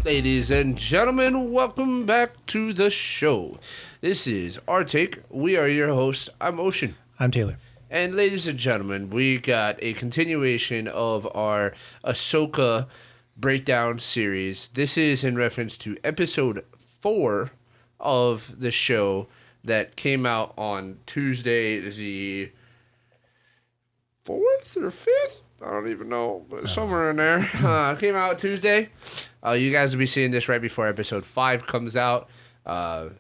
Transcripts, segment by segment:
Ladies and gentlemen, welcome back to the show. This is our take. We are your hosts. I'm Ocean. I'm Taylor. And ladies and gentlemen, we got a continuation of our Ahsoka breakdown series. This is in reference to episode 4 of the show that came out on Tuesday the 4th or 5th? I don't even know, but somewhere in there. Came out Tuesday. You guys will be seeing this right before episode 5 comes out.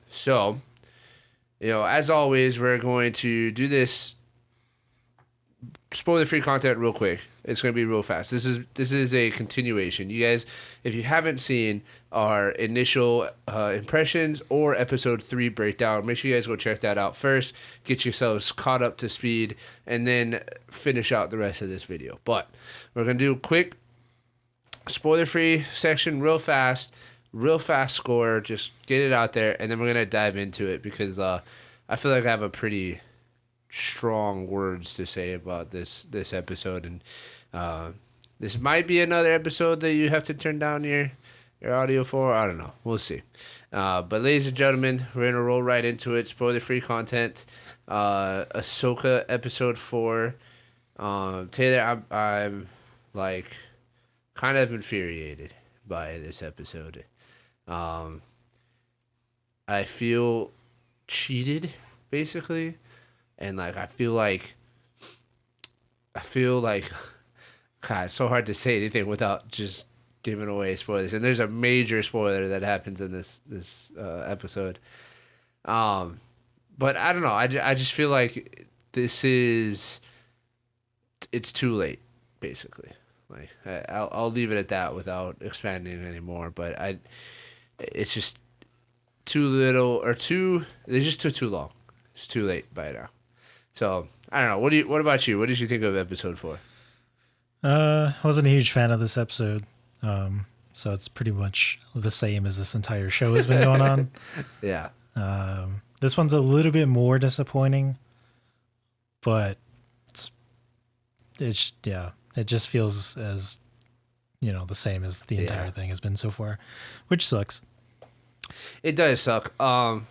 So, as always, we're going to do this spoiler-free content real quick. It's going to be real fast. This is a continuation. You guys, if you haven't seen our initial impressions or episode 3 breakdown, make sure you guys go check that out first. Get yourselves caught up to speed, and then finish out the rest of this video. But we're going to do a quick spoiler-free section real fast score. Just get it out there, and then we're going to dive into it because I feel like I have a pretty strong words to say about this episode, and this might be another episode that you have to turn down your audio for. I don't know. We'll see. But ladies and gentlemen, we're gonna roll right into it. Spoiler-free content. Ahsoka episode 4. Taylor, I'm like kind of infuriated by this episode. I feel cheated, basically. And I feel like, God, it's so hard to say anything without just giving away spoilers. And there's a major spoiler that happens in this episode. But I don't know. I just feel like it's too late, basically. I'll leave it at that without expanding anymore. But it's just too little It's just too long. It's too late by now. So I don't know. What about you? What did you think of episode 4? I wasn't a huge fan of this episode, so it's pretty much the same as this entire show has been going on. Yeah. This one's a little bit more disappointing, but it just feels as the same as the entire thing has been so far, which sucks. It does suck.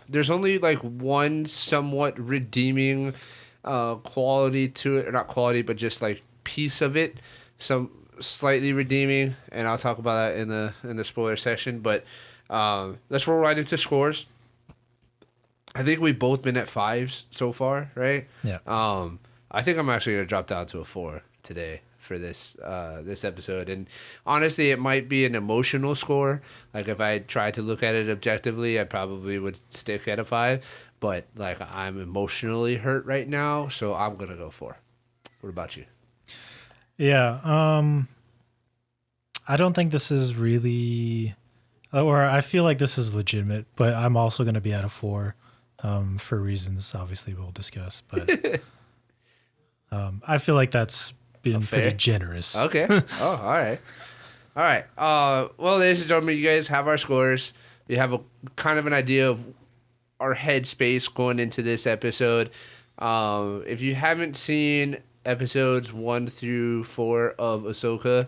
There's only one somewhat redeeming quality to it, or not quality, but just piece of it, some slightly redeeming, and I'll talk about that in the spoiler section. But let's roll right into scores. I think we've both been at 5s so far, right? Yeah. I think I'm actually gonna drop down to a 4 today for this episode, and honestly, it might be an emotional score. If I tried to look at it objectively, I probably would stick at a 5. But I'm emotionally hurt right now, so I'm gonna go 4. What about you? Yeah, I don't think this is really, or I feel like this is legitimate, but I'm also gonna be at a 4, for reasons obviously we'll discuss. But I feel like that's been pretty generous. Okay. Oh, all right. Well, ladies and gentlemen, you guys have our scores. You have a kind of an idea of our headspace going into this episode. If you haven't seen episodes 1 through 4 of Ahsoka,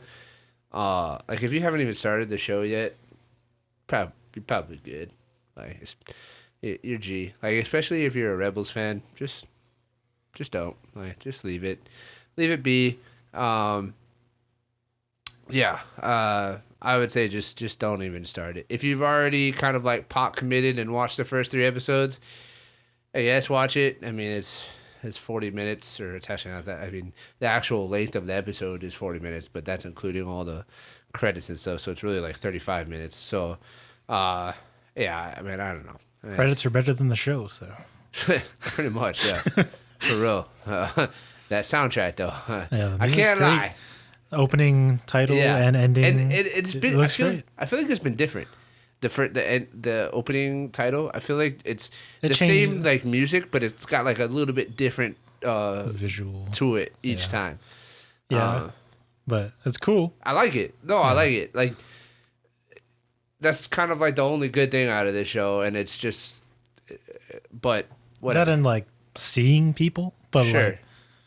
if you haven't even started the show yet, you're probably good. You're G. Especially if you're a Rebels fan, just don't. Just leave it be. I would say just don't even start it. If you've already kind of pot committed and watched the first 3 episodes, I guess watch it. I mean, it's 40 minutes, or it's actually not that. I mean, the actual length of the episode is 40 minutes, but that's including all the credits and stuff. So it's really 35 minutes. So, I mean, I don't know. Credits are better than the show, so pretty much, yeah, for real. That soundtrack though, yeah, I can't lie. Opening title and ending, and it's been. It looks great. I feel like it's been different. The opening title, I feel like it's the changed, same music, but it's got a little bit different visual to it each time. Yeah, but it's cool. I like it. No, I like it. That's kind of the only good thing out of this show, and it's just. But whatever. That and seeing people, but sure.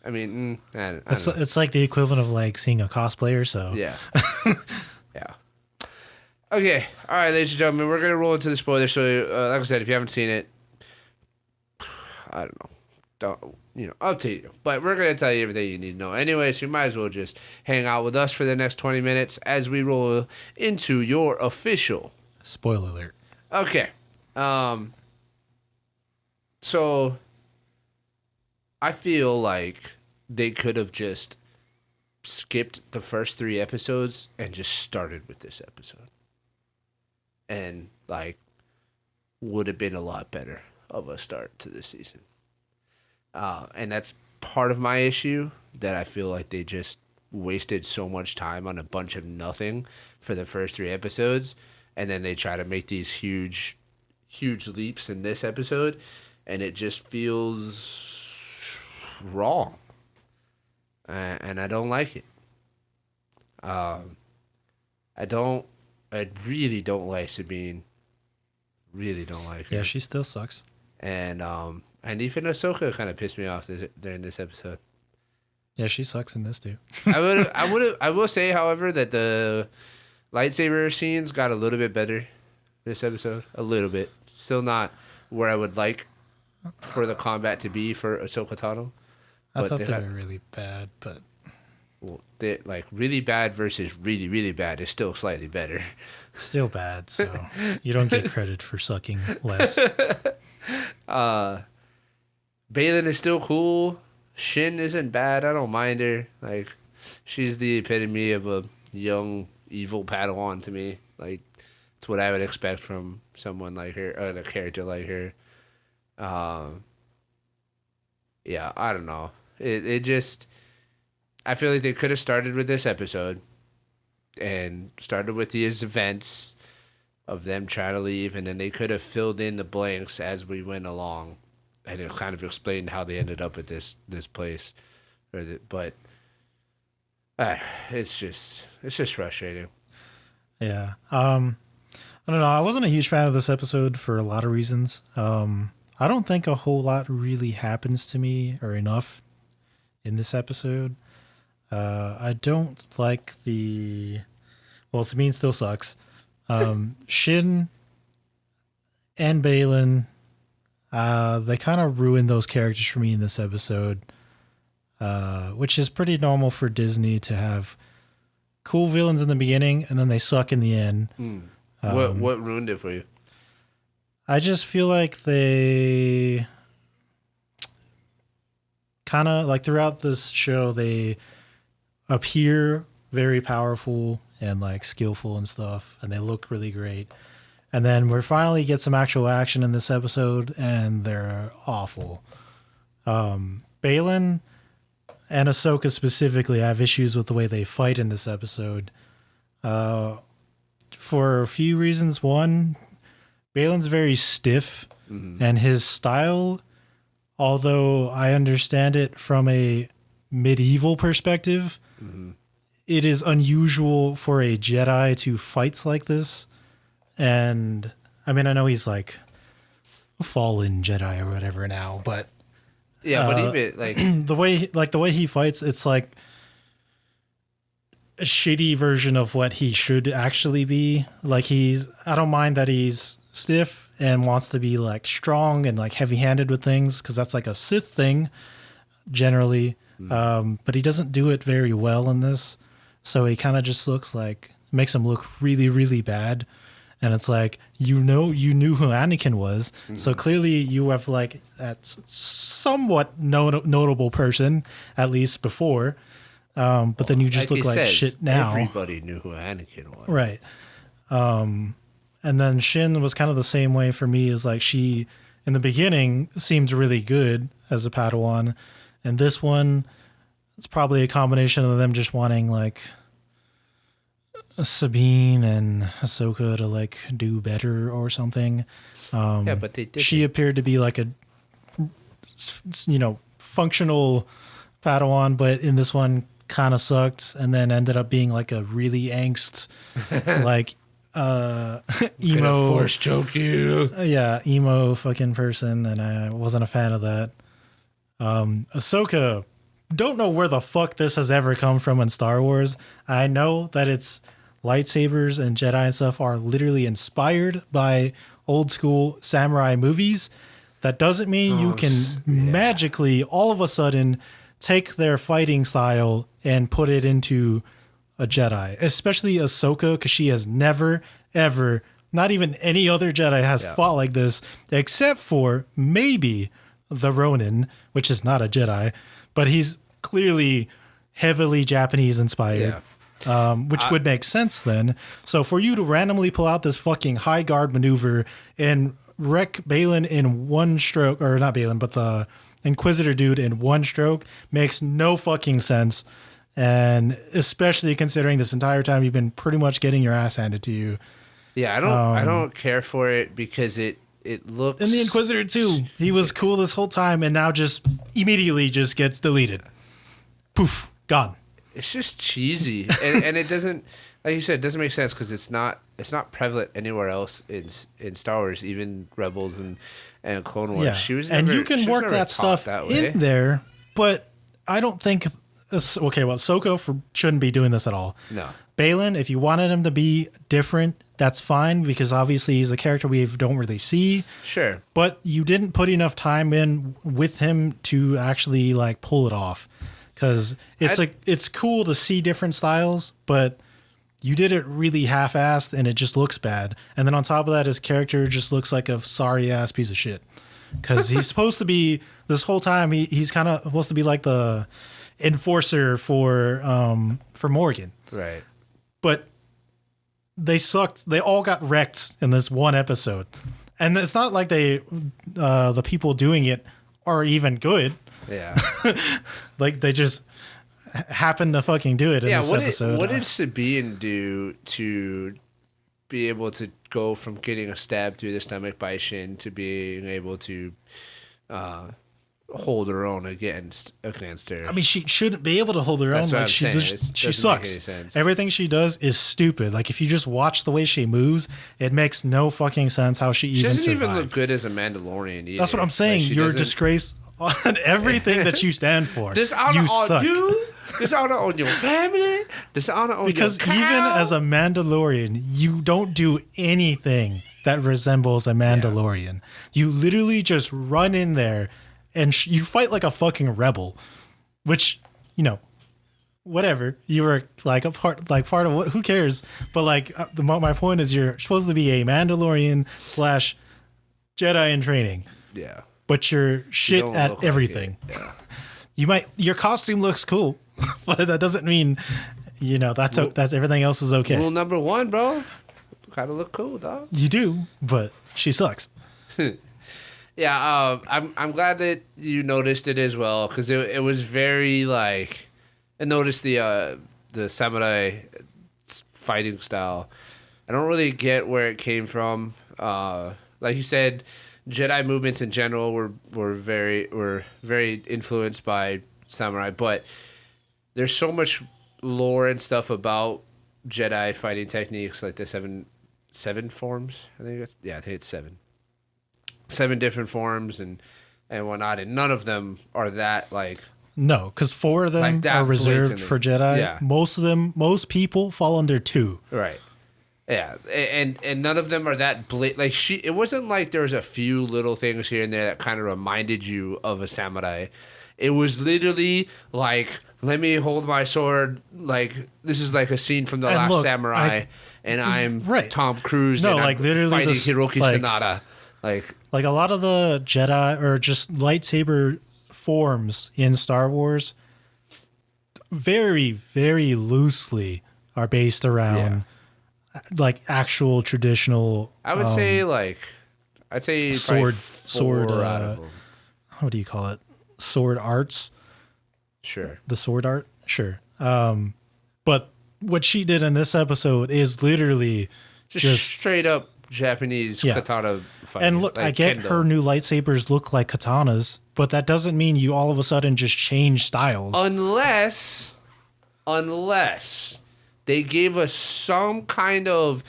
I mean, I don't know. It's like the equivalent of seeing a cosplayer. So yeah, yeah. Okay, all right, ladies and gentlemen, we're gonna roll into the spoilers. So, like I said, if you haven't seen it, I don't know, don't up to you. But we're gonna tell you everything you need to know. Anyways, you might as well just hang out with us for the next 20 minutes as we roll into your official Spoiler alert. Okay. So I feel like they could have just skipped the first 3 episodes and just started with this episode. And like would have been a lot better of a start to the season. And that's part of my issue that I feel like they just wasted so much time on a bunch of nothing for the first 3 episodes, and then they try to make these huge leaps in this episode, and it just feels wrong, and I don't like it. I don't. I really don't like Sabine. Really don't like her. Yeah, she still sucks. And even Ahsoka kind of pissed me off during this episode. Yeah, she sucks in this too. I will say, however, that the lightsaber scenes got a little bit better this episode. A little bit. Still not where I would like for the combat to be for Ahsoka Tano. I thought they were really bad, but well, like really bad versus really, really bad is still slightly better. Still bad, so you don't get credit for sucking less. Baylan is still cool. Shin isn't bad. I don't mind her. Like, she's the epitome of a young, evil Padawan to me. Like, it's what I would expect from someone like her, or a character like her. Yeah, I don't know. It just, I feel like they could have started with this episode and started with these events of them trying to leave, and then they could have filled in the blanks as we went along, and it kind of explained how they ended up at this place. But it's just frustrating. Yeah. I don't know. I wasn't a huge fan of this episode for a lot of reasons. I don't think a whole lot really happens to me or enough in this episode. I don't like Sabine still sucks. Shin and Baylan, they kind of ruined those characters for me in this episode, which is pretty normal for Disney to have cool villains in the beginning and then they suck in the end. What ruined it for you? I just feel like they kind of like throughout this show, they appear very powerful and like skillful and stuff, and they look really great. And then we finally get some actual action in this episode, and they're awful. Baylan and Ahsoka specifically have issues with the way they fight in this episode. For a few reasons. One, Baylan's very stiff, and his style, although I understand it from a medieval perspective, it is unusual for a Jedi to fight like this. And I mean, I know he's like a fallen Jedi or whatever now, but yeah, but even like the way he fights, it's like a shitty version of what he should actually be. Like I don't mind that he's stiff and wants to be like strong and like heavy-handed with things, because that's like a Sith thing generally. But he doesn't do it very well in this. So he kind of just makes him look really, really bad. And it's like, you knew who Anakin was. So clearly you have like that somewhat notable person, at least before. But then you just look like shit now. Everybody knew who Anakin was. Right. And then Shin was kind of the same way for me, as like she, in the beginning, seemed really good as a Padawan. And this one, it's probably a combination of them just wanting like Sabine and Ahsoka to like do better or something. Yeah, but they did. She appeared to be like a, functional Padawan, but in this one kind of sucked, and then ended up being like a really angst, like emo force choke you. Emo fucking person, and I wasn't a fan of that. Ahsoka, don't know where the fuck this has ever come from in Star Wars. I know that it's lightsabers and Jedi and stuff are literally inspired by old school samurai movies, that doesn't mean you can magically all of a sudden take their fighting style and put it into a Jedi, especially Ahsoka, because she has never, ever, not even any other Jedi has fought like this, except for maybe the Ronin, which is not a Jedi, but he's clearly heavily Japanese inspired. Which would make sense then. So for you to randomly pull out this fucking high guard maneuver and wreck Balin in one stroke, or not Balin, but the Inquisitor dude in one stroke, makes no fucking sense. And especially considering this entire time you've been pretty much getting your ass handed to you. Yeah, I don't care for it because it looks. And the Inquisitor too. He was cool this whole time and now just immediately just gets deleted. Poof, gone. It's just cheesy, and it doesn't, like you said, it doesn't make sense because it's not prevalent anywhere else in Star Wars, even Rebels and Clone Wars. Yeah, She was and never, you can work that stuff in there, but I don't think. Okay, well, Ahsoka shouldn't be doing this at all. No, Balin, if you wanted him to be different, that's fine because obviously he's a character we don't really see. Sure, but you didn't put enough time in with him to actually like pull it off. Because it's cool to see different styles, but you did it really half-assed and it just looks bad. And then on top of that, his character just looks like a sorry-ass piece of shit. Because he's supposed to be, this whole time, he's kind of supposed to be like the enforcer for Morgan. Right. But they sucked. They all got wrecked in this one episode. And it's not like the people doing it are even good. Yeah. Like they just happened to fucking do it in this episode. What did Sabine do to be able to go from getting a stab through the stomach by Shin to being able to hold her own against her? I mean, she shouldn't be able to hold her own. That's Like what she sucks. Everything she does is stupid. Like if you just watch the way she moves, it makes no fucking sense how she even survived. She doesn't even look good as a Mandalorian either. That's what I'm saying. Like, you're a disgrace on everything that you stand for. Dishonor you on suck. you, dishonor on your family, dishonor on because your cow. Even as a Mandalorian, you don't do anything that resembles a Mandalorian. Yeah. You literally just run in there and you fight like a fucking rebel, which, you know, whatever. You were like part of what? Who cares? But like my point is, you're supposed to be a Mandalorian / Jedi in training. Yeah. But you're shit at everything. Like yeah. Your costume looks cool, but that doesn't mean, you know, that's everything else is okay. Rule number 1, bro. Gotta look cool, dog. You do, but she sucks. Yeah, I'm glad that you noticed it as well because it was very like I noticed the samurai fighting style. I don't really get where it came from. Like you said, Jedi movements in general were very influenced by samurai, but there's so much lore and stuff about Jedi fighting techniques, like the seven forms. I think it's 7 different forms and whatnot, and none of them are that like. No, because 4 of them are reserved for Jedi. Yeah. Most people fall under 2. Right. Yeah, and none of them are that like it wasn't like there was a few little things here and there that kind of reminded you of a samurai. It was literally like, let me hold my sword, like this is like a scene from The Last Samurai, and I'm Tom Cruise and I'm literally fighting Hiroki Sanada. Like a lot of the Jedi or just lightsaber forms in Star Wars very, very loosely are based around like actual traditional. I would say I'd say sword out of them. How do you call it? Sword arts. Sure. The sword art. Sure. But what she did in this episode is literally just straight up Japanese katana fighting. And look, like I get kendo. her new lightsabers look like katanas, but that doesn't mean you all of a sudden just change styles. Unless they gave us some kind of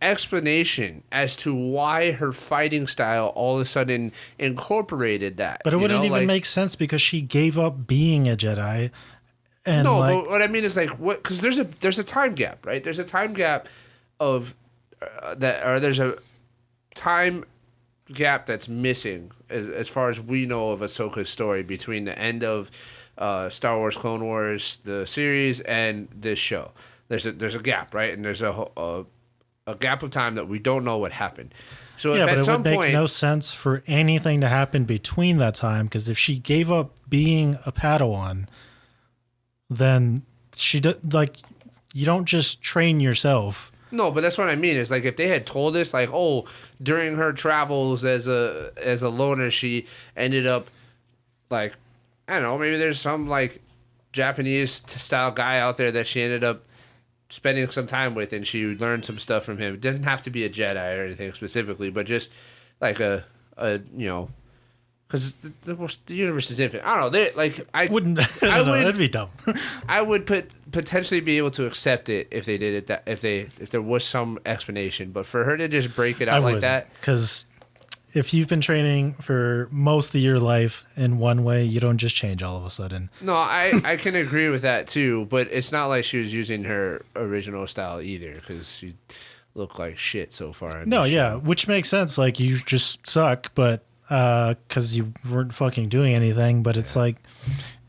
explanation as to why her fighting style all of a sudden incorporated that. But it wouldn't even make sense because she gave up being a Jedi And No, like, but what I mean is like what? Because there's a time gap, right? There's a time gap of that, or there's a time gap that's missing as far as we know of Ahsoka's story between the end of Star Wars Clone Wars the series and this show. There's a gap, right? And there's a gap of time that we don't know what happened. So yeah, if but at it some would make point, no sense for anything to happen between that time, because if she gave up being a Padawan, then like, you don't just train yourself. no, but that's what I mean. Is like if they had told us, like, oh, during her travels as a loner, she ended up like, I don't know, maybe there's some like Japanese style guy out there that she ended up spending some time with, and she learned some stuff from him. It doesn't have to be a Jedi or anything specifically, but just like a because the universe is infinite. I don't know. They like I Wouldn't I I don't know, would that'd be dumb. I would potentially be able to accept it if they did it that if there was some explanation, but for her to just break it out like that, because if you've been training for most of your life in one way, you don't just change all of a sudden. no, I can agree with that too. But it's not like she was using her original style either, because she looked like shit so far. In No, this yeah, show. which makes sense. Like, you just suck, but because you weren't fucking doing anything. But it's like,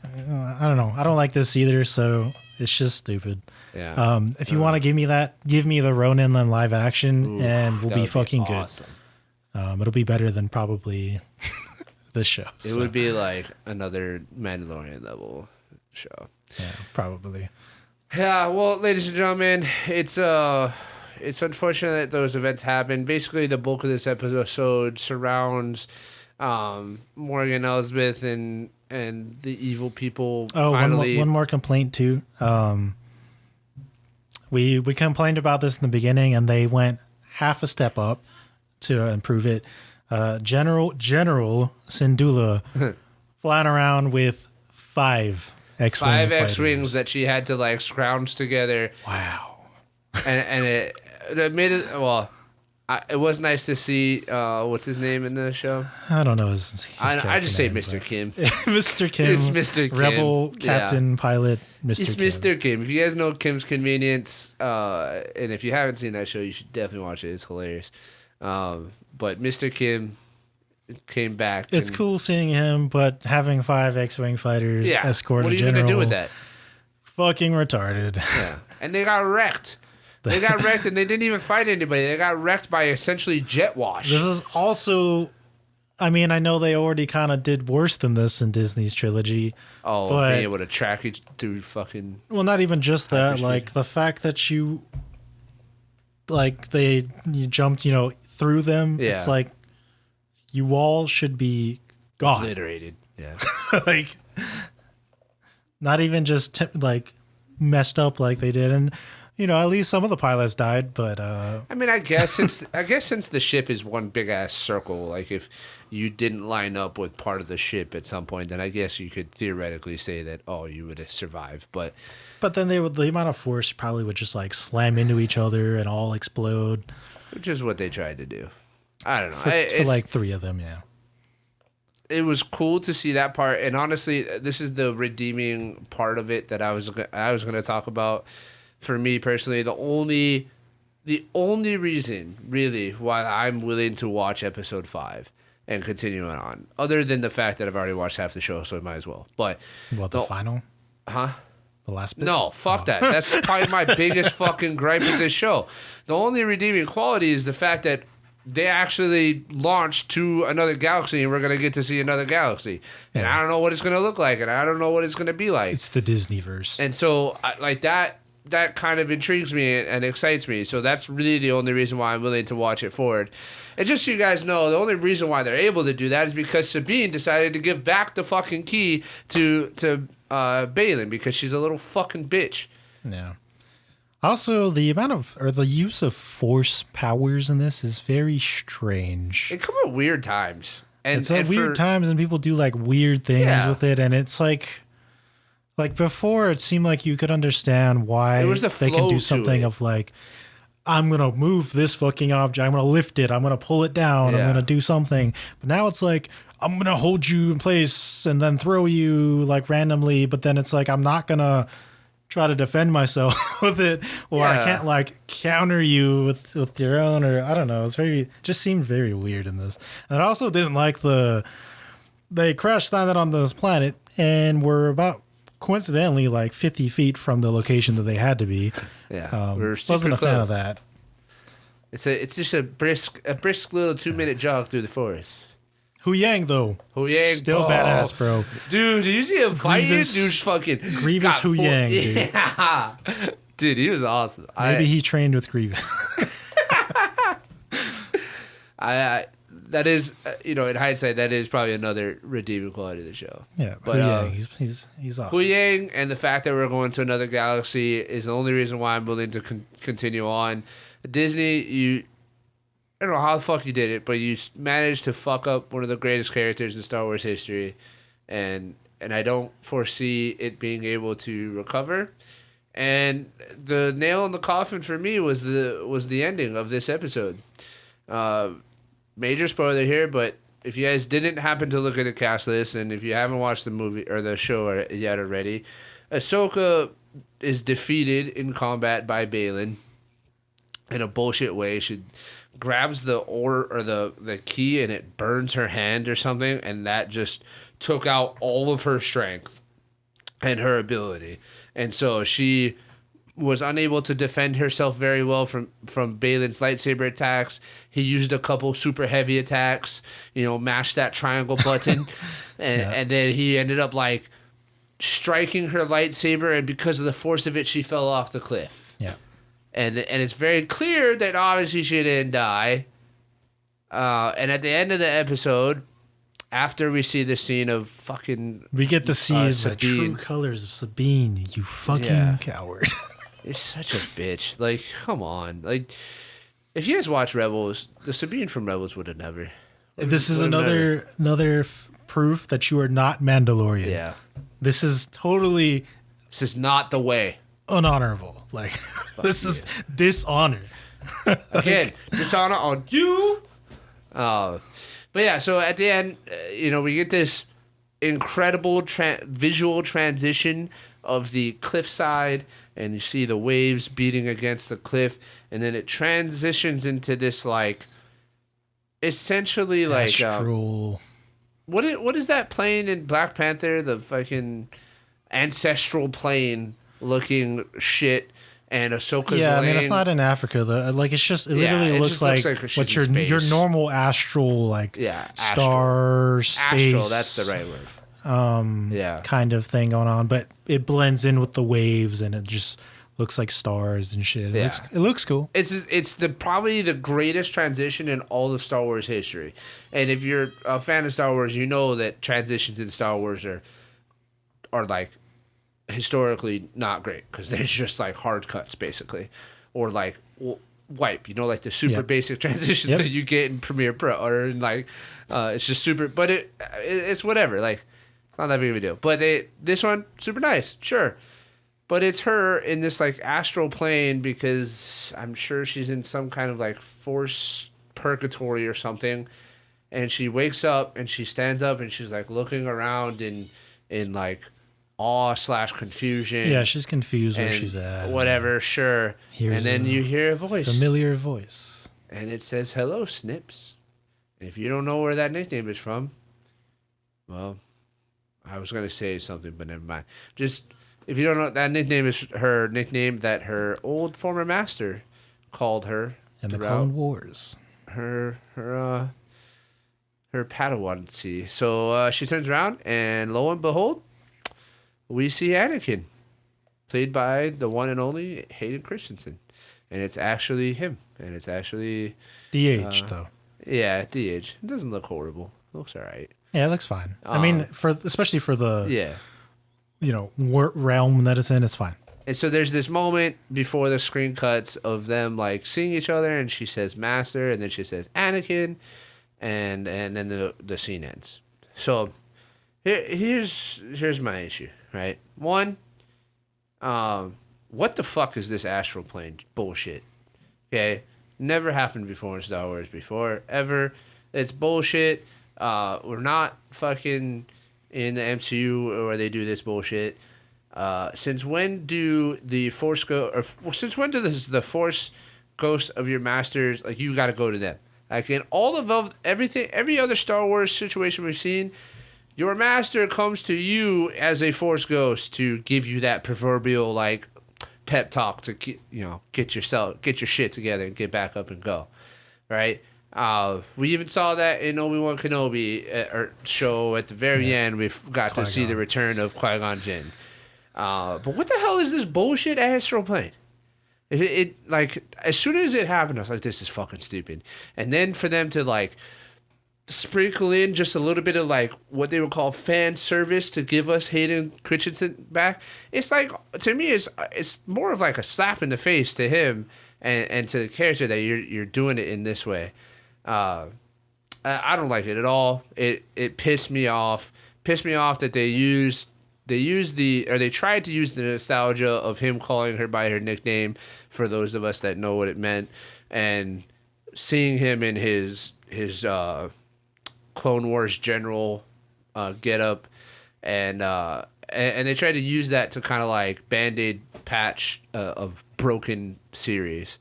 I don't know. I don't like this either. So it's just stupid. Yeah. If you want to give me that, give me the Ronin in live action, Oof, and we'll that be would fucking awesome. good. It'll be better than probably this show. It would be like another Mandalorian level show. Yeah, probably. Yeah, well, ladies and gentlemen, it's unfortunate that those events happen. Basically, the bulk of this episode surrounds Morgan Elsbeth and the evil people. Oh, finally, one more complaint too. We complained about this in the beginning, and they went half a step up to improve it. General Syndulla flying around with 5 X-wing five fighters. X-wings that she had to like scrounge together. Wow. And it made it well. It was nice to see what's his name in the show. I don't know his I just say name, Mr. Kim. Mr. Kim. It's Mr. Kim. Rebel Captain Pilot Mr. It's Kim. Mr. Kim. If you guys know Kim's Convenience, and if you haven't seen that show, you should definitely watch it. It's hilarious. But Mr. Kim came back. It's cool seeing him, but having 5 X-wing fighters escort what a are you general. gonna do with that? Fucking retarded. Yeah, and they got wrecked. They got wrecked, and they didn't even fight anybody. They got wrecked by essentially jet wash. This is also, I mean, I know they already kind of did worse than this in Disney's trilogy. Oh, but, being able to track each through fucking. Well, not even just that. Hyperspeed. Like the fact that you jumped, through them. Yeah. It's like you all should be gone. Obliterated. Yeah. Like, not even just messed up like they did, and at least some of the pilots died. But I mean, I guess since the ship is one big ass circle, like if you didn't line up with part of the ship at some point, then I guess you could theoretically say that you would have survived. But then the amount of force probably would just like slam into each other and all explode. which is what they tried to do. I don't know. For like 3 of them, yeah. It was cool to see that part, and honestly, this is the redeeming part of it that I was going to talk about. For me personally, the only reason really why I'm willing to watch episode 5 and continue on, other than the fact that I've already watched half the show, so I might as well. But The final? Huh? The last bit? No, fuck that. That's probably my biggest fucking gripe with this show. The only redeeming quality is the fact that they actually launched to another galaxy, and we're going to get to see another galaxy. And I don't know what it's going to look like, and I don't know what it's going to be like. It's the Disneyverse. And so, like that kind of intrigues me and excites me. So that's really the only reason why I'm willing to watch it forward. And just so you guys know, the only reason why they're able to do that is because Sabine decided to give back the fucking key to Balin, because she's a little fucking bitch. Yeah. Also, the use of force powers in this is very strange. It come at weird times. And it's at weird times, and people do like weird things with it, and it's like before it seemed like you could understand why they can do something of like, I'm gonna move this fucking object, I'm gonna lift it, I'm gonna pull it down, I'm gonna do something. But now it's like, I'm gonna hold you in place and then throw you like randomly, but then it's like I'm not gonna try to defend myself with it, or I can't like counter you with your own, or I don't know. It's just seemed very weird in this. And I also didn't like they crash landed on this planet and were about coincidentally like 50 feet from the location that they had to be. Yeah, we're super wasn't a close. fan of that. It's just a brisk little 2-minute jog through the forest. Hu Yang though, still badass, bro. Dude, did you see him fighting? Dude's fucking Grievous Hu Yang, dude. Yeah. Dude, he was awesome. Maybe he trained with Grievous. That is, in hindsight, that is probably another redeeming quality of the show. Yeah, but Hu Yang, he's awesome. Hu Yang and the fact that we're going to another galaxy is the only reason why I'm willing to continue on. Disney, I don't know how the fuck you did it, but you managed to fuck up one of the greatest characters in Star Wars history, and I don't foresee it being able to recover. And the nail in the coffin for me was the ending of this episode. Major spoiler here, but if you guys didn't happen to look at the cast list, and if you haven't watched the movie or the show yet already, Ahsoka is defeated in combat by Balin in a bullshit way. She grabs the ore or the key and it burns her hand or something, and that just took out all of her strength and her ability. And so she was unable to defend herself very well from Balin's lightsaber attacks. He used a couple super heavy attacks, mashed that triangle button, and then he ended up like striking her lightsaber, and because of the force of it, she fell off the cliff. Yeah. And it's very clear that obviously she didn't die. And at the end of the episode, after we see the scene of fucking... We get to see the true colors of Sabine, you fucking coward. It's such a bitch. Like, come on. Like, if you guys watch Rebels, the Sabine from Rebels would have never... This is another proof that you are not Mandalorian. Yeah. This is totally... This is not the way. Unhonorable. Like, this is dishonor. Again, dishonor on you. But yeah, so at the end, we get this incredible visual transition of the cliffside, and you see the waves beating against the cliff, and then it transitions into this like, essentially like astral. What is that plane in Black Panther? The fucking ancestral plane looking shit. And Ahsoka's I mean, laying... it's not in Africa though. Like, it's just it literally looks like what your normal astral star space. Astral, that's the right word. Kind of thing going on, but it blends in with the waves and it just looks like stars and shit. It looks cool. It's probably the greatest transition in all of Star Wars history. And if you're a fan of Star Wars, you know that transitions in Star Wars are like historically not great because there's just like hard cuts basically, or like wipe, like the super basic transitions that you get in Premiere Pro, or in like it's just super, but it's whatever, like it's not that big of a deal. But this one super nice, sure, but it's her in this like astral plane because I'm sure she's in some kind of like force purgatory or something, and she wakes up and she stands up and she's like looking around in like awe/confusion. Yeah, she's confused where she's at. Whatever, sure. And then you hear a voice. Familiar voice. And it says, "Hello, Snips." And if you don't know where that nickname is from, well, I was going to say something, but never mind. Just, if you don't know, that nickname is her nickname that her old former master called her. In the Clone Wars. Her Padawan. So she turns around, and lo and behold, we see Anakin, played by the one and only Hayden Christensen. And it's actually him. And it's actually... De-aged, though. Yeah, de-aged. It doesn't look horrible. It looks all right. Yeah, it looks fine. I mean, especially for the... Yeah. Realm that it's in, it's fine. And so there's this moment before the screen cuts of them, like, seeing each other, and she says Master, and then she says Anakin, and then the scene ends. So... Here's my issue, right? One, what the fuck is this astral plane bullshit? Okay, never happened before in Star Wars before, ever. It's bullshit. We're not fucking in the MCU where they do this bullshit. Since when do the Force go? Or since when do the Force ghosts of your masters like you got to go to them? Like in all of everything, every other Star Wars situation we've seen, your master comes to you as a Force ghost to give you that proverbial like pep talk to get your shit together and get back up and go, right? We even saw that in Obi-Wan Kenobi show at the very end. We got to see the return of Qui-Gon Jinn. But what the hell is this bullshit astral plane? It like as soon as it happened, I was like, this is fucking stupid. And then for them to like sprinkle in just a little bit of like what they would call fan service to give us Hayden Christensen back, it's like to me it's more of like a slap in the face to him and to the character that you're doing it in this way. I don't like it at all. It pissed me off. Pissed me off that they tried to use the nostalgia of him calling her by her nickname for those of us that know what it meant, and seeing him in his Clone Wars general get up, and they tried to use that to kind of like band-aid patch of broken series,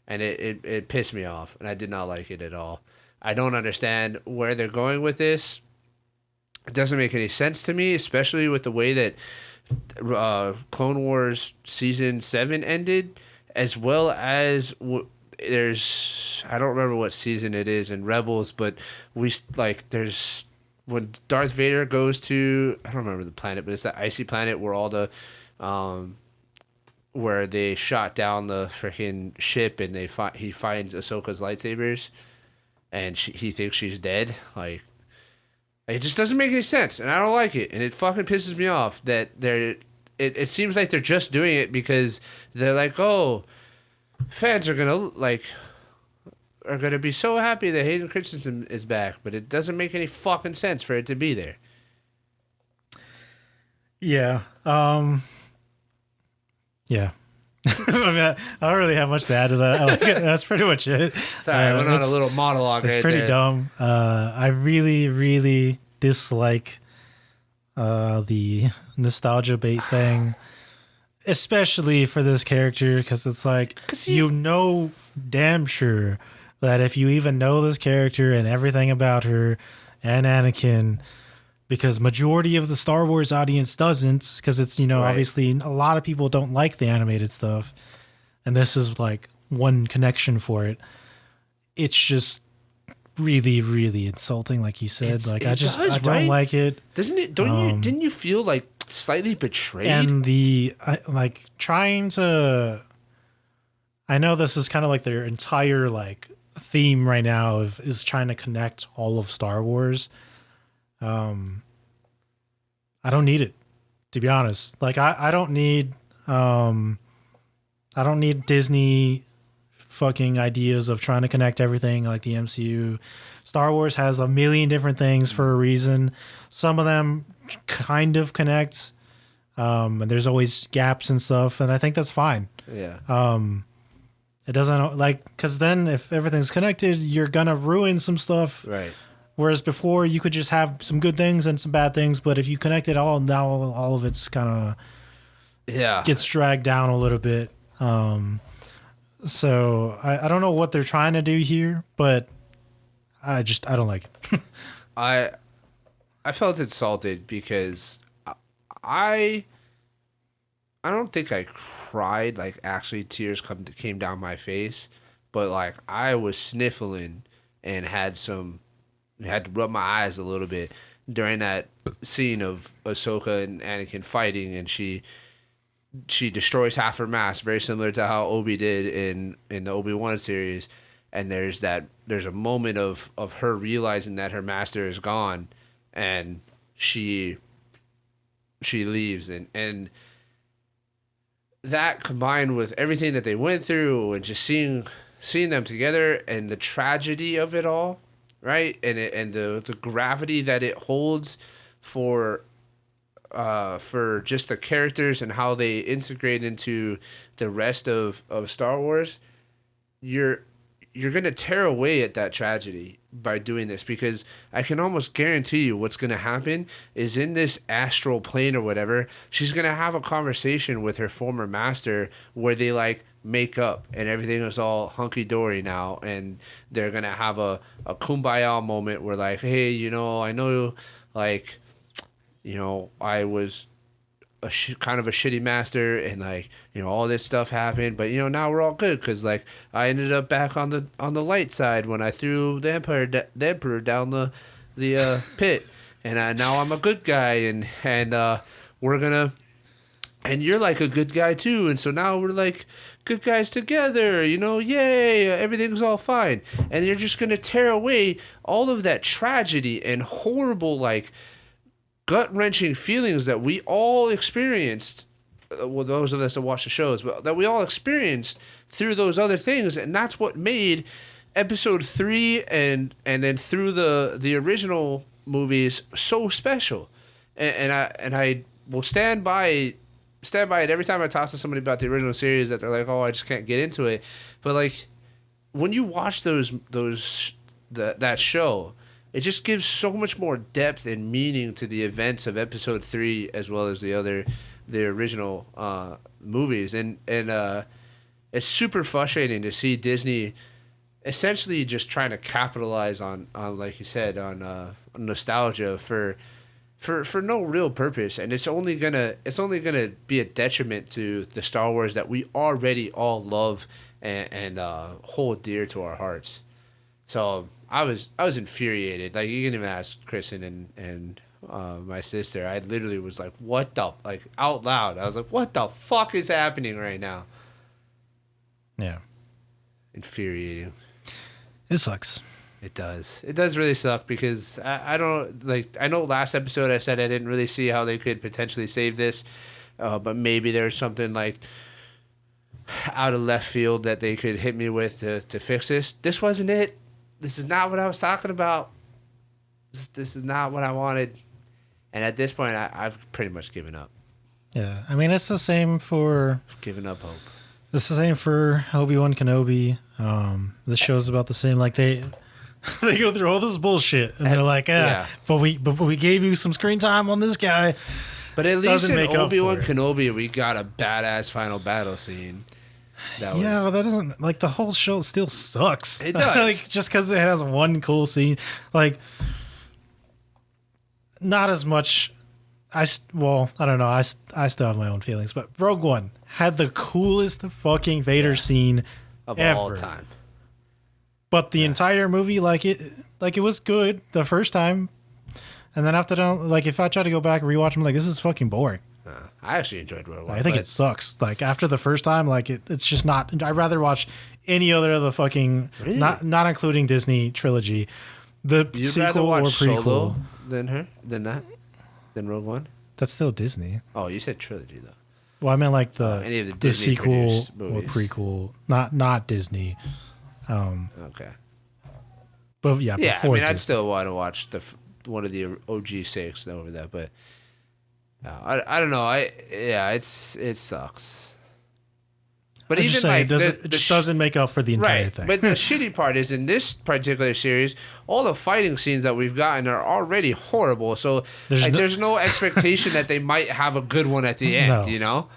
and it pissed me off, and I did not like it at all. I don't understand where they're going with this. It doesn't make any sense to me, especially with the way that Clone Wars Season 7 ended, as well as there's... I don't remember what season it is in Rebels, but there's... When Darth Vader goes to... I don't remember the planet, but it's that icy planet where all the... where they shot down the freaking ship and he finds Ahsoka's lightsabers and he thinks she's dead. Like, it just doesn't make any sense, and I don't like it, and it fucking pisses me off that it seems like they're just doing it because they're like, oh, fans are gonna be so happy that Hayden Christensen is back, but it doesn't make any fucking sense for it to be there. Yeah. Yeah. I mean, I don't really have much to add to that. That's pretty much it. Sorry, I went on a little monologue. It's pretty dumb. I really, really dislike the nostalgia bait thing, especially for this character, because it's like, you know damn sure that if you even know this character and everything about her and Anakin, because majority of the Star Wars audience doesn't, because it's, right. Obviously a lot of people don't like the animated stuff, and this is like one connection for it. It's just really, really insulting, like you said. I don't like it. Doesn't it? Didn't you feel like slightly betrayed? And trying to... I know this is kind of like their entire like theme right now is trying to connect all of Star Wars. I don't need it, to be honest. Like I don't need Disney fucking ideas of trying to connect everything like the MCU. Star Wars has a million different things for a reason. Some of them kind of connect, and there's always gaps and stuff, and I think that's fine. Yeah. It doesn't because then if everything's connected, you're gonna ruin some stuff. Right. Whereas before, you could just have some good things and some bad things, but if you connect it all, now all of it's kind of gets dragged down a little bit. So I don't know what they're trying to do here, but I don't like it. I felt insulted because I don't think I cried, like actually tears came down my face, but like I was sniffling and had to rub my eyes a little bit during that scene of Ahsoka and Anakin fighting, and she destroys half her mask, very similar to how Obi did in the Obi-Wan series. And there's a moment of her realizing that her master is gone, and she leaves, and that combined with everything that they went through and just seeing them together and the tragedy of it all. Right, and the gravity that it holds for just the characters and how they integrate into the rest of Star Wars, you're you're gonna tear away at that tragedy by doing this, because I can almost guarantee you what's gonna happen is in this astral plane or whatever, she's gonna have a conversation with her former master where they like make up and everything is all hunky dory now, and they're gonna have a kumbaya moment where like, hey, I know, like, I was kind of a shitty master, and like, all this stuff happened, but now we're all good because like I ended up back on the light side when I threw the emperor down the pit, and now I'm a good guy, and we're gonna, and you're like a good guy too, and so now we're like good guys together, yay, everything's all fine, and you're just gonna tear away all of that tragedy and horrible, like, gut-wrenching feelings that we all experienced, well, those of us that watch the shows, but that we all experienced through those other things, and that's what made episode 3 and then through the original movies so special. And I will stand by it every time I talk to somebody about the original series, that they're like, oh, I just can't get into it. But like, when you watch that show, it just gives so much more depth and meaning to the events of episode 3 as well as the original movies, and it's super frustrating to see Disney essentially just trying to capitalize on like you said, on nostalgia for no real purpose, and it's only gonna be a detriment to the Star Wars that we already all love and hold dear to our hearts. So I was infuriated. Like, you can even ask Kristen and my sister. I literally was like, what the, like, out loud. I was like, what the fuck is happening right now? Yeah. Infuriating. It sucks. It does. It does really suck, because I don't, like, I know last episode I said I didn't really see how they could potentially save this, but maybe there's something like out of left field that they could hit me with to fix this. This wasn't it. This is not what I was talking about. This is not what I wanted. And at this point, I've pretty much given up. Yeah, I mean, it's the same for... I've given up hope. It's the same for Obi-Wan Kenobi. This show's about the same. Like, they go through all this bullshit, and they're like, yeah. but we gave you some screen time on this guy. But at least in Obi-Wan Kenobi, we got a badass final battle scene. Well, that doesn't, like, the whole show still sucks. It does. Like, just because it has one cool scene, like, not as much. I don't know. I still have my own feelings, but Rogue One had the coolest fucking Vader scene of ever. all time. But the entire movie, it was good the first time, and then after that, like, if I try to go back and rewatch them, like, this is fucking boring. I actually enjoyed Rogue One. I think it sucks. Like, after the first time, like, it's just not. I'd rather watch any other of the fucking, really? not including Disney trilogy, the You'd sequel or prequel. Solo than Rogue One. That's still Disney. Oh, you said trilogy though. Well, I meant like any of the the sequel Disney-produced or movies. prequel, not Disney. Okay. But yeah, Yeah, I before mean, I'd Disney. still want to watch one of the OG 6 over that, but I don't know. It sucks. But I just even say like it just doesn't make up for the entire right, thing. but the shitty part is in this particular series, all the fighting scenes that we've gotten are already horrible. So there's no expectation that they might have a good one at the end. No.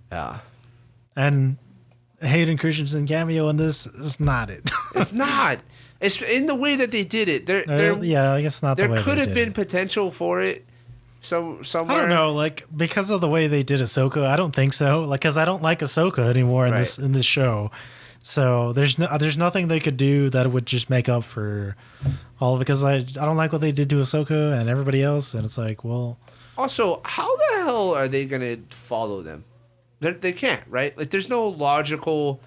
Yeah. And Hayden Christensen cameo in this is not it. It's not. It's in the way that they did it. Yeah, I guess not. There the way could they have did been it. potential for it. Somewhere. I don't know, like, because of the way they did Ahsoka, I don't think so. Like, because I don't like Ahsoka anymore in this show. So there's nothing they could do that would just make up for all of it. Because I don't like what they did to Ahsoka and everybody else, and it's like, well. Also, how the hell are they gonna follow them? They can't, right? Like, there's no logical.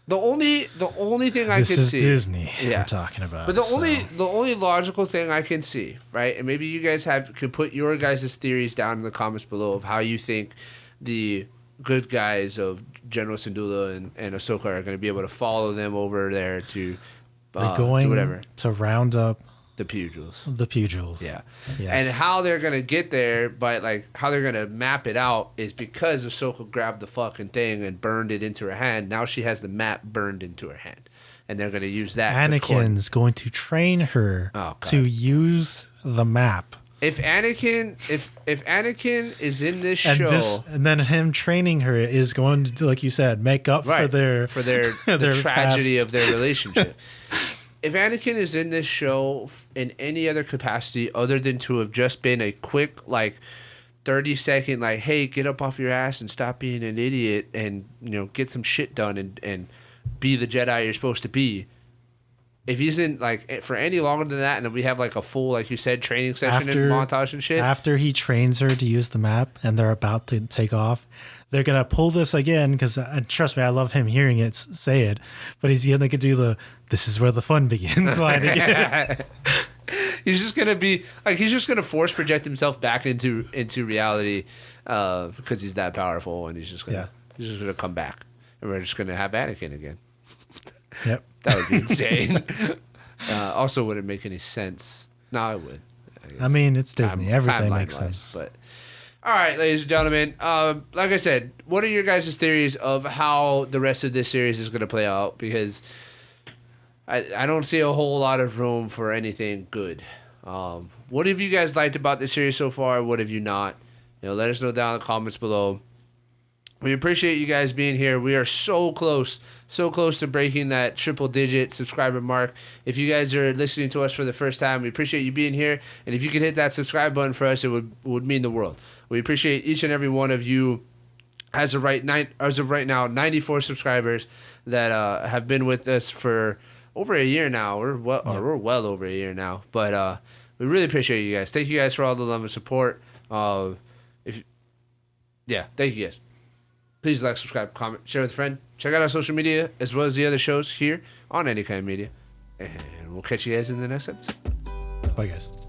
The only thing I can see. This is Disney we're talking about. But the only logical thing I can see, right? And maybe you guys could put your guys' theories down in the comments below of how you think the good guys of General Syndulla and Ahsoka are going to be able to follow them over there to they're going do whatever. To round up the pugils. Yeah. Yes. And how they're going to get there, how they're going to map it out is because Ahsoka grabbed the fucking thing and burned it into her hand. Now she has the map burned into her hand. and they're going to use that. Anakin's going to train her to use the map. If Anakin is in this show, and then him training her is going to, like you said, make up for their the tragedy of their relationship. If Anakin is in this show in any other capacity other than to have just been a quick 30-second hey, get up off your ass and stop being an idiot and get some shit done and be the Jedi you're supposed to be. If he's in for any longer than that, and then we have a full, like you said, training session and montage and shit. After he trains her to use the map and they're about to take off, they're gonna pull this again because trust me, I love him hearing it say it. But he's gonna do the "This is where the fun begins" line again. He's just gonna be he's just gonna force project himself back into reality because he's that powerful, and he's just gonna come back, and we're just gonna have Anakin again. Yep. That would be insane. Also, wouldn't make any sense. No, it would. I mean, it's Disney. Everything makes sense. But all right, ladies and gentlemen. Like I said, what are your guys' theories of how the rest of this series is going to play out? Because I don't see a whole lot of room for anything good. What have you guys liked about this series so far? What have you not? Let us know down in the comments below. We appreciate you guys being here. We are so close to breaking that triple-digit subscriber mark. If you guys are listening to us for the first time, we appreciate you being here. And if you could hit that subscribe button for us, it would mean the world. We appreciate each and every one of you. As of right now, 94 subscribers that have been with us for over a year now. We're well over a year now. But we really appreciate you guys. Thank you guys for all the love and support. Thank you guys. Please like, subscribe, comment, share with a friend. Check out our social media as well as the other shows here on Any Kind of Media. And we'll catch you guys in the next episode. Bye, guys.